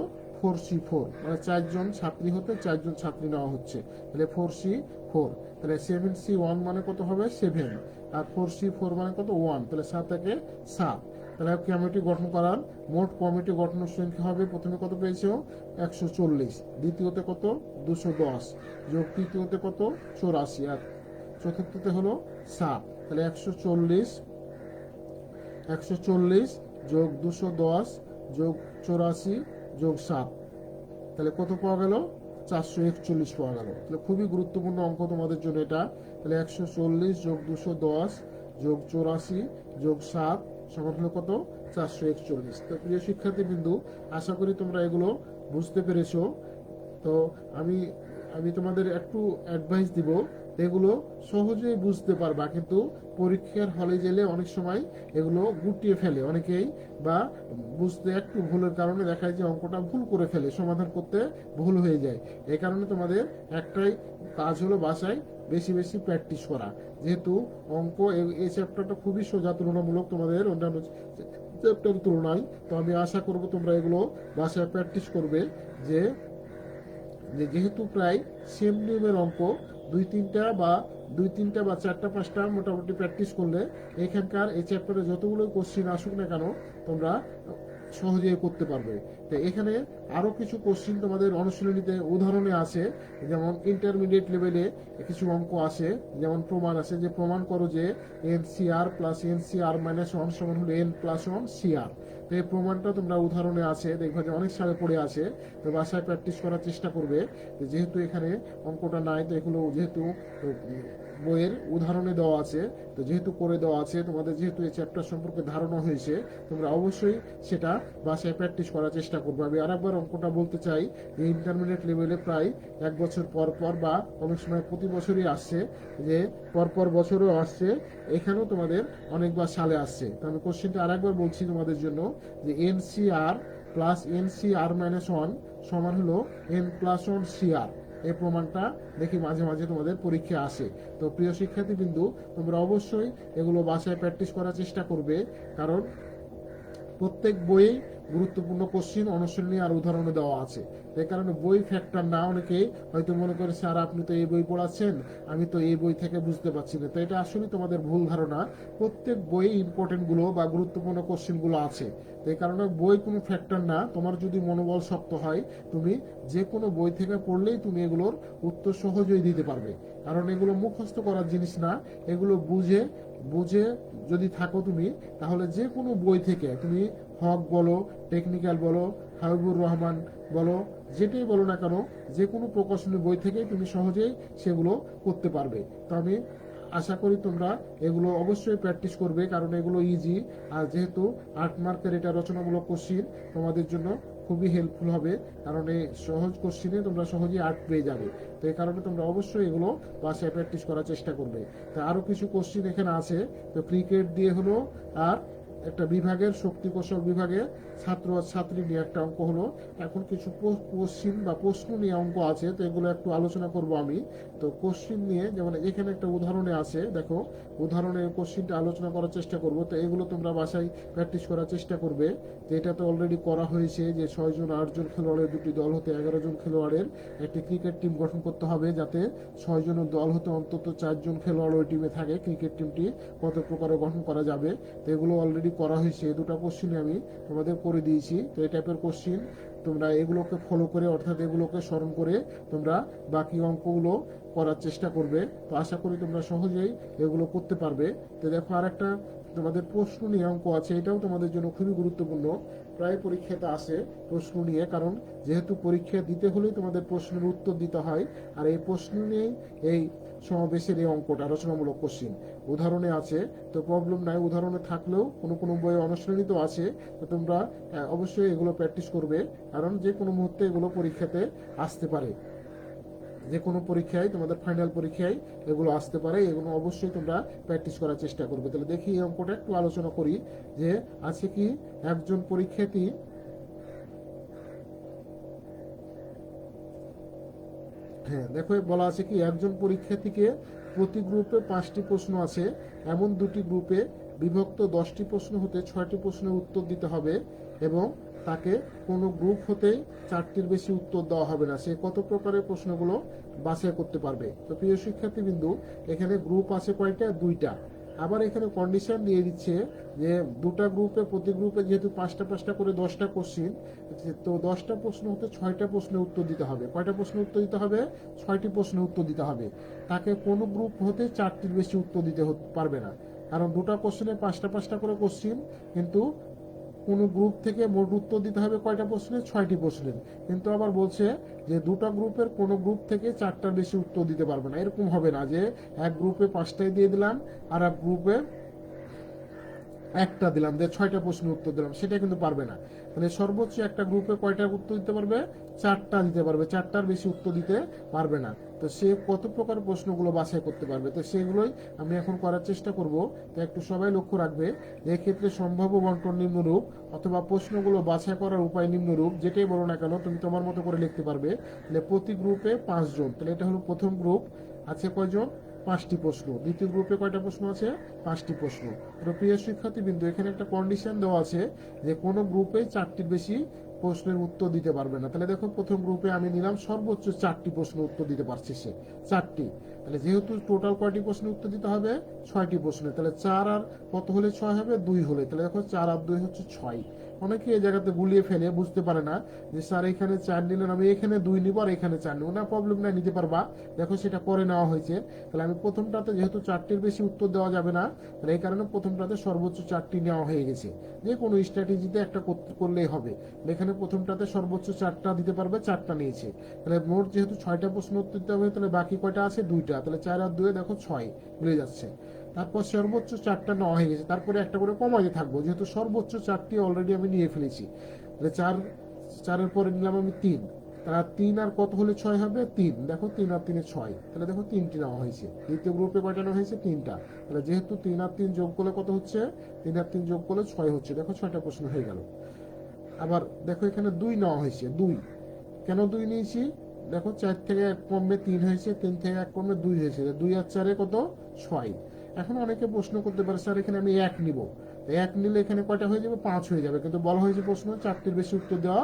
A: 4C4, মানে 4 জন ছাত্রী হতে 4 জন ছাত্রী নেওয়া হচ্ছে, তাহলে 4C4। তাহলে 7C1 মানে কত হবে? 7, আর 4C4 মানে কত? 1, তাহলে 7 থেকে 7। তাহলে কমিটি গঠন করার মোট কমিটি গঠনের সংখ্যা হবে, প্রথমে কত পেয়েছো? 140, দ্বিতীয়তে কত? 210, যোগ তৃতীয়তে কত? 84, আর চতুর্থতে হলো 7। তাহলে 140 যোগ 210 যোগ 84 যোগ 7, তাহলে কত পাওয়া গেল? 441 পাওয়া গেল। তাহলে খুবই গুরুত্বপূর্ণ অঙ্ক তোমাদের জন্য এটা। তাহলে 140 যোগ 210 যোগ 84 যোগ 7 সমান হলো কত? 441। তো প্রিয় শিক্ষার্থী বিন্দু, আশা করি তোমরা এগুলো বুঝতে পেরেছো। তো আমি আমি তোমাদের একটু অ্যাডভাইস দিব, এগুলো সহজেই বুঝতে পারবা, কিন্তু পরীক্ষার হলে গেলে অনেক সময় এগুলো গুটিয়ে ফেলে অনেকেই, বা বুঝতে একটু ভুলের কারণে দেখা যায় যে অঙ্কটা ভুল করে ফেলে, সমাধান করতে ভুল হয়ে যায়। এই কারণে তোমাদের একটাই কাজ হলো বাসায় বেশি বেশি প্র্যাকটিস করা। যেহেতু অঙ্ক এই চ্যাপ্টারটা খুবই সোজা তুলনামূলক তোমাদের অন্যান্য চ্যাপ্টার তুলনায়, তো আমি আশা করব তোমরা এগুলো বাসায় প্র্যাকটিস করবে। যেহেতু প্রায় সেম নিয়মের অঙ্ক 2-3টা বা 2-3টা বা 4টা-5টা মোটামুটি প্র্যাকটিস করলে এখানকার এই চ্যাপ্টারে যতগুলো কোশ্চিন আসুক না কেন তোমরা সহজেই করতে পারবে। তো এখানে আরো কিছু কোশ্চিন তোমাদের অনুশীলনীতে উদাহরণে আছে, যেমন ইন্টারমিডিয়েট লেভেলে কিছু অঙ্ক আছে, যেমন প্রমাণ আছে যে প্রমাণ করো যে NCR প্লাস NCR মাইনাস 1 সমান হলো N প্লাস 1 CR। তো এই প্রমাণটা তোমরা উদাহরণে আছে, দেখবে যে অনেক সালে পড়ে আছে। তো বাসায় প্র্যাকটিস করার চেষ্টা করবে। যেহেতু এখানে অঙ্কটা নাই, তো এগুলো যেহেতু বইয়ের উদাহরণে দেওয়া আছে, তো যেহেতু করে দেওয়া আছে, তোমাদের যেহেতু এই চ্যাপ্টার সম্পর্কে ধারণা হয়েছে, তোমরা অবশ্যই সেটা বাসায় প্র্যাকটিস করার চেষ্টা করবে। আমি আরেকবার অঙ্কটা বলতে চাই যে ইন্টারমিডিয়েট লেভেলে প্রায় 1 বছর পর পর বা অনেক সময় প্রতি বছরই আসছে, যে পরপর বছরও আসছে, এখানেও তোমাদের অনেকবার সালে আসছে। তো আমি কোশ্চেনটা আরেকবার বলছি তোমাদের জন্য যে NCR প্লাস NCR মাইনাস 1 সমান হলো N প্লাস 1 CR। এই প্রমাণটা দেখি মাঝে মাঝে তোমাদের পরীক্ষা আসে। তো প্রিয় শিক্ষার্থীবৃন্দু, তোমরা অবশ্যই এগুলো বাসায় প্র্যাকটিস করার চেষ্টা করবে, কারণ প্রত্যেক বইয়ে গুরুত্বপূর্ণ কোশ্চিন অনুশীলনী আর উদাহরণে দেওয়া আছে। এই কারণে বই ফ্যাক্টর না, অনেকেই হয়তো মনে করে স্যার আপনি তো এই বই পড়াচ্ছেন, আমি তো এই বই থেকে বুঝতে পারছি না। তো এটা আসলে তোমাদের ভুল ধারণা। প্রত্যেক বইয়ে ইম্পর্টেন্ট গুলো বা গুরুত্বপূর্ণ কোশ্চিন গুলো আছে। তো এই কারণে বই কোনো ফ্যাক্টর না। তোমার যদি মনোবল শক্ত হয়, তুমি যে কোনো বই থেকে পড়লেই তুমি এগুলোর উত্তর সহজেই দিতে পারবে। কারণ এগুলো মুখস্থ করার জিনিস না, এগুলো বুঝে বুঝে যদি থাকো তুমি, তাহলে যে কোনো বই থেকে তুমি হক বলো, টেকনিক্যাল বলো, হাবিবুর রহমান বলো, যেটাই বলো না কেন, যে কোনো প্রকাশনী বই থেকেই তুমি সহজেই সেগুলো করতে পারবে। তো আমি আশা করি তোমরা এগুলো অবশ্যই প্র্যাকটিস করবে, কারণ এগুলো ইজি। আর যেহেতু 8 মার্কের এটা রচনামূলক কোশ্চিন, তোমাদের জন্য খুবই হেল্পফুল হবে, কারণ এই সহজ কোশ্চিনে তোমরা সহজেই 8 পেয়ে যাবে। তো এই কারণে তোমরা অবশ্যই এগুলো বাসায় প্র্যাকটিস করার চেষ্টা করবে। তো আরও কিছু কোশ্চিন এখানে আছে। তো ক্রিকেট দিয়ে হলো, আর একটা বিভাগের শক্তি কৌশল বিভাগে ছাত্র আর ছাত্রী নিয়ে একটা অঙ্ক হলো। এখন কিছু কোশ্চিন বা প্রশ্ন নিয়ে অঙ্ক আছে, তো এগুলো একটু আলোচনা করব আমি। তো কোশ্চিন নিয়ে, যেমন এখানে একটা উদাহরণে আছে, দেখো উদাহরণের কোশ্চিনটা আলোচনা করার চেষ্টা করব। তো এগুলো তোমরা বাসায় প্র্যাকটিস করার চেষ্টা করবে। তো এটা তো অলরেডি করা হয়েছে যে 6 জন 8 জন খেলোয়াড়ের দুটি দল হতে 11 জন খেলোয়াড়ের একটি ক্রিকেট টিম গঠন করতে হবে, যাতে 6 জনের দল হতে অন্তত 4 জন খেলোয়াড় ওই টিমে থাকে। ক্রিকেট টিমটি কত প্রকারে গঠন করা যাবে, তো এগুলো অলরেডি করা হয়েছে। দুটো কোশ্চিনে আমি তোমাদের করে দিয়েছি। তো এই টাইপের কোশ্চিন তোমরা এগুলোকে ফলো করে, অর্থাৎ এগুলোকে স্মরণ করে তোমরা বাকি অঙ্কগুলো করার চেষ্টা করবে। তো আশা করি তোমরা সহজেই এগুলো করতে পারবে। তো দেখো আর একটা তোমাদের প্রশ্ন নিয়ে অঙ্ক আছে, এটাও তোমাদের জন্য খুবই গুরুত্বপূর্ণ। প্রায় পরীক্ষাতে আসে প্রশ্ন নিয়ে, কারণ যেহেতু পরীক্ষা দিতে হলেই তোমাদের প্রশ্নের উত্তর দিতে হয়। আর এই প্রশ্ন নিয়েই এই সমাবেশের এই অঙ্কটা রচনামূলক কোশ্চিন উদাহরণে আছে। তো প্রবলেম নাই, উদাহরণে থাকলেও কোনো কোনো বইয়ে অনুশীলনী তো আছে। তো তোমরা অবশ্যই এগুলো প্র্যাকটিস করবে, কারণ যে কোনো মুহূর্তে এগুলো পরীক্ষাতে আসতে পারে। যে কোনো পরীক্ষায়, তোমাদের ফাইনাল পরীক্ষায় এগুলো আসতে পারে। এগুলো অবশ্যই তোমরা প্র্যাকটিস করার চেষ্টা করবে। তাহলে দেখি এই অঙ্কটা একটু আলোচনা করি যে আছে কি। একজন পরীক্ষার্থী, হ্যাঁ দেখো বলা আছে কি, একজন পরীক্ষার্থীকে প্রতি গ্রুপে 5টি প্রশ্ন আছে, এমন দুটি গ্রুপে বিভক্ত 10টি প্রশ্ন হতে 6টি প্রশ্নের উত্তর দিতে হবে, এবং তাকে কোনো গ্রুপ হতেই 4টির বেশি উত্তর দেওয়া হবে না। সে কত প্রকারের প্রশ্নগুলো বাছাই করতে পারবে। তো প্রিয় শিক্ষার্থীবৃন্দু, এখানে গ্রুপ আছে কয়টা? 2টা। আবার এখানে কন্ডিশন দিয়ে দিচ্ছে যে দুটা গ্রুপে, প্রতি গ্রুপে যেহেতু 5টা 5টা করে 10টা কোশ্চিন, তো 10টা প্রশ্ন হতে 6টা প্রশ্নের উত্তর দিতে হবে। কয়টা প্রশ্নের উত্তর দিতে হবে? 6টি প্রশ্নের উত্তর দিতে হবে। তাকে কোনো গ্রুপ হতে 4টির বেশি উত্তর দিতে পারবে না, কারণ দুটা কোশ্চেনে 5টা 5টা করে কোশ্চিন, কিন্তু কোনো গ্রুপ থেকে মোট উত্তর দিতে হবে কয়টা প্রশ্নের? 6টি প্রশ্নের। কিন্তু আবার বলছে যে দুটা গ্রুপের কোনো গ্রুপ থেকে 4টার বেশি উত্তর দিতে পারবে না। এরকম হবে না যে এক গ্রুপে 5টাই দিয়ে দিলাম আর এক গ্রুপে একটা দিলাম, যে 6টা প্রশ্নের উত্তর দিলাম, সেটা কিন্তু পারবে না। মানে সর্বোচ্চ একটা গ্রুপে কয়টা উত্তর দিতে পারবে? 4টা দিতে পারবে, 4টার বেশি উত্তর দিতে পারবে না। তো সে কত প্রকার প্রশ্নগুলো বাছাই করতে পারবে, তো সেগুলোই আমি এখন করার চেষ্টা করব। তো একটু সবাই লক্ষ্য রাখবে, এক্ষেত্রে সম্ভাব্য বন্টন নিম্নরূপ, অথবা প্রশ্নগুলো বাছাই করার উপায় নিম্নরূপ। যেটাই বলো না কেন তুমি তোমার মতো করে লিখতে পারবে। তাহলে প্রতি গ্রুপে 5 জন, তাহলে এটা হলো প্রথম গ্রুপ, আছে কয়জন? 5টি প্রশ্ন। দ্বিতীয় গ্রুপে কয়টা প্রশ্ন আছে? 5টি প্রশ্ন। তো প্রিয় শিক্ষার্থীবৃন্দ, এখানে একটা কন্ডিশন দেওয়া আছে যে কোনো গ্রুপে 4টির বেশি প্রশ্নের উত্তর দিতে পারবে না। তাহলে দেখো প্রথম গ্রুপে আমি নিলাম সর্বোচ্চ 4টি প্রশ্ন উত্তর দিতে পারছে সে, 4টি। তাহলে যেহেতু টোটাল কয়টি প্রশ্নের উত্তর দিতে হবে, 6টি প্রশ্নের, তাহলে 4 আর কত হলে 6 হবে, 2 হলে। তাহলে দেখো 4 আর 2 হচ্ছে 6। অনেকে এই জায়গাতে গুলিয়ে ফেলে, বুঝতে পারে না যে স্যার এখানে 4 নিলেন, আমি এখানে 2 নিব আর এখানে 4 নিব না, প্রবলেম না, নিতে পারবা। দেখো সেটা পরে নেওয়া হয়েছে। তাহলে আমি প্রথমটাতে যেহেতু 4টির বেশি উত্তর দেওয়া যাবে না, তাহলে এই কারণে প্রথমটাতে সর্বোচ্চ 4টি নেওয়া হয়ে গেছে। যে কোনো স্ট্র্যাটেজিতে একটা করলেই হবে। এখানে প্রথমটাতে সর্বোচ্চ 4টা দিতে পারবে, 4টা নিয়েছে। তাহলে মোট যেহেতু 6টা প্রশ্ন উত্তর দিতে হবে, তাহলে বাকি কয়টা আছে, 2টা। তাহলে 4 আর 2 দেখো 6 মিলে যাচ্ছে। তারপর সর্বোচ্চ 4টা নেওয়া হয়ে গেছে, তারপরে একটা করে কমাতে থাকবো, যেহেতু সর্বোচ্চ 4টি অলরেডি আমি নিয়ে ফেলেছি। তাহলে 4-এর পরে নিলাম আমি 3। তাহলে 3 আর কত হলে 6 হবে, 3। দেখো 3 আর 3 6। তাহলে দেখো 3টি নেওয়া হয়েছে। দ্বিতীয় গ্রুপে কয়টা নেওয়া হয়েছে, 3টা। তাহলে যেহেতু 3 আর 3 যোগ করলে কত হচ্ছে, 3 আর 3 যোগ করলে 6 হচ্ছে। দেখো 6টা প্রশ্ন হয়ে গেল। আবার দেখো এখানে 2 নেওয়া হয়েছে। 2 কেন 2 নিয়েছি, দেখো 4 থেকে 1 কমবে 3 হয়েছে, 3 থেকে 1 কমবে 2 হয়েছে। 2 আর 4 কত, 6। এখন অনেকে প্রশ্ন করতে পারে স্যার এখানে আমি 1 নিব, 1 নিলে এখানে কয়টা হয়ে যাবে, 5 হয়ে যাবে। কিন্তু বলা হয়েছে প্রশ্ন 4টির বেশি উত্তর দেওয়া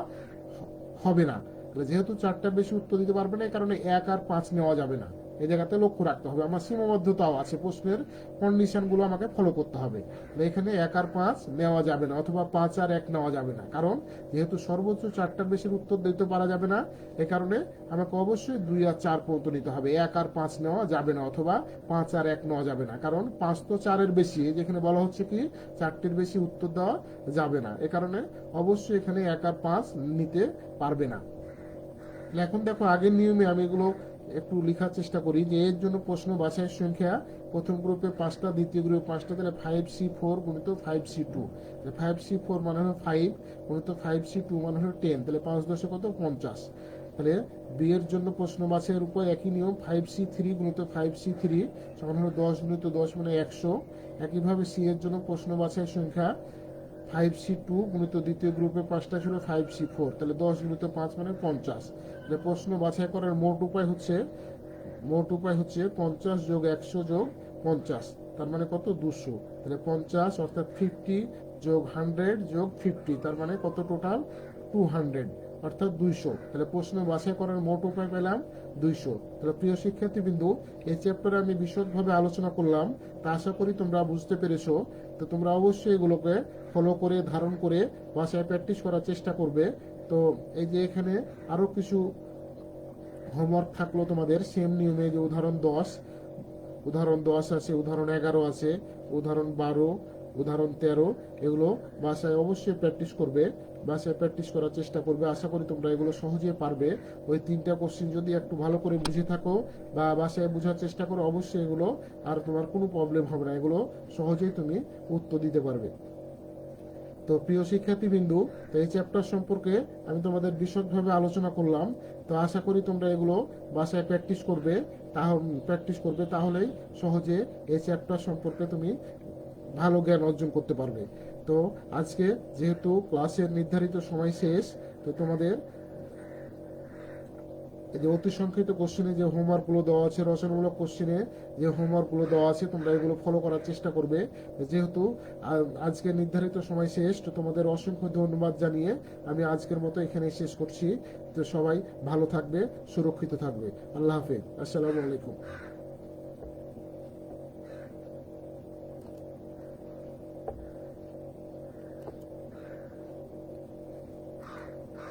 A: হবে না। তাহলে যেহেতু 4টার বেশি উত্তর দিতে পারবে না, এই কারণে 1 আর 5 নেওয়া যাবে না। এই জায়গাতে লক্ষ্য রাখতে হবে, আমার সীমাবদ্ধতাও আছে, প্রশ্নের কন্ডিশনগুলো আমাকে ফলো করতে হবে। এখানে 1 আর 5 নেওয়া যাবে না, অথবা 5 আর 1 নেওয়া যাবে না, কারণ যেহেতু সর্বোচ্চ 4টার বেশি উত্তর দিতে পারা যাবে না, এই কারণে আমাকে অবশ্যই 2 আর 4 পর্যন্ত নিতে হবে। 1 আর 5 নেওয়া যাবে না, অথবা 5 আর 1 নেওয়া যাবে না, কারণ 5 তো 4-এর বেশি। যেখানে বলা হচ্ছে কি 4টির বেশি উত্তর দেওয়া যাবে না, এ কারণে অবশ্যই এখানে 1 আর 5 নিতে পারবে না। এখন দেখো আগের নিয়মে আমি এগুলো একটু লেখার চেষ্টা করি, যে এর জন্য প্রশ্ন বাছাইয়ের সংখ্যা প্রথম গ্রুপে 5টা, দ্বিতীয় গ্রুপে 5টা। তাহলে 5C4 গুণিত 5C2। 5C4 মানে হলো 5 গুণিত 5C2 মানে হলো 10। তাহলে 5 10 কত, 50। তাহলে বি এর জন্য প্রশ্ন বাছাইয়ের উপর একই নিয়ম, 5C3 গুণিত 5C3 সমান হলো 10 গুণিত 10 মানে 100। একইভাবে সি এর জন্য প্রশ্ন বাছাইয়ের সংখ্যা 5C2 গুণিত দ্বিতীয় গ্রুপে 5টা ছিল 5C4। তাহলে 10 গুণিত 5 মানে 50। তাহলে প্রশ্ন বাছাই করার মোট উপায় হচ্ছে 50 যোগ 100 যোগ 50, তার মানে কত, 200। তাহলে 50 অর্থাৎ 50 যোগ 100 যোগ 50, তার মানে কত, টোটাল 200 অর্থাৎ 200। তাহলে প্রশ্ন বাছাই করার মোট উপায় পেলাম 200। তাহলে প্রিয় শিক্ষার্থীবৃন্দু, এই চ্যাপ্টারে আমি বিশদভাবে আলোচনা করলাম, তা আশা করি তোমরা বুঝতে পেরেছো। তো তোমরা অবশ্যই এগুলোকে ফলো করে, ধারণ করে বাসায় প্র্যাকটিস করার চেষ্টা করবে। তো এই যে এখানে আরো কিছু হোমওয়ার্ক থাকলো তোমাদের সেম নিয়মে, যে উদাহরণ 10 আছে, উদাহরণ 11 আছে, উদাহরণ 12, উদাহরণ 13, এগুলো বাসায় অবশ্যই প্র্যাকটিস করবে, বাসায় প্র্যাকটিস করার চেষ্টা করবে। আশা করি তোমরা এগুলো সহজেই পারবে। ওই 3টা কোশ্চেন যদি একটু ভালো করে বুঝে থাকো বা বাসায় বোঝার চেষ্টা করো, অবশ্যই এগুলো আর তোমার কোনো প্রবলেম হবে না, এগুলো সহজেই তুমি উত্তর দিতে পারবে। তো প্রিয় শিক্ষার্থীবৃন্দু, তো এই চ্যাপ্টার সম্পর্কে আমি তোমাদের বিশদভাবে আলোচনা করলাম। তো আশা করি তোমরা এগুলো বাসায় প্র্যাকটিস করবে, তাহলেই সহজে এই চ্যাপ্টার সম্পর্কে তুমি ভালো জ্ঞান অর্জন করতে পারবে। তো আজকে যেহেতু ক্লাসের নির্ধারিত সময় শেষ, তো তোমাদের এই যে অতি সংক্ষিপ্ত কোশ্চেনে যে হোমওয়ার্কগুলো দেওয়া আছে, রচনামূলক কোশ্চেনে যে হোমওয়ার্কগুলো দেওয়া আছে, তোমরা এগুলো ফলো করার চেষ্টা করবে। যেহেতু আজকে নির্ধারিত সময় শেষ, তো তোমাদের অসংখ্য ধন্যবাদ জানিয়ে আমি আজকের মতো এখানে শেষ করছি। তো সবাই ভালো থাকবে, সুরক্ষিত থাকবে। আল্লাহ হাফেজ, আসসালামু আলাইকুম।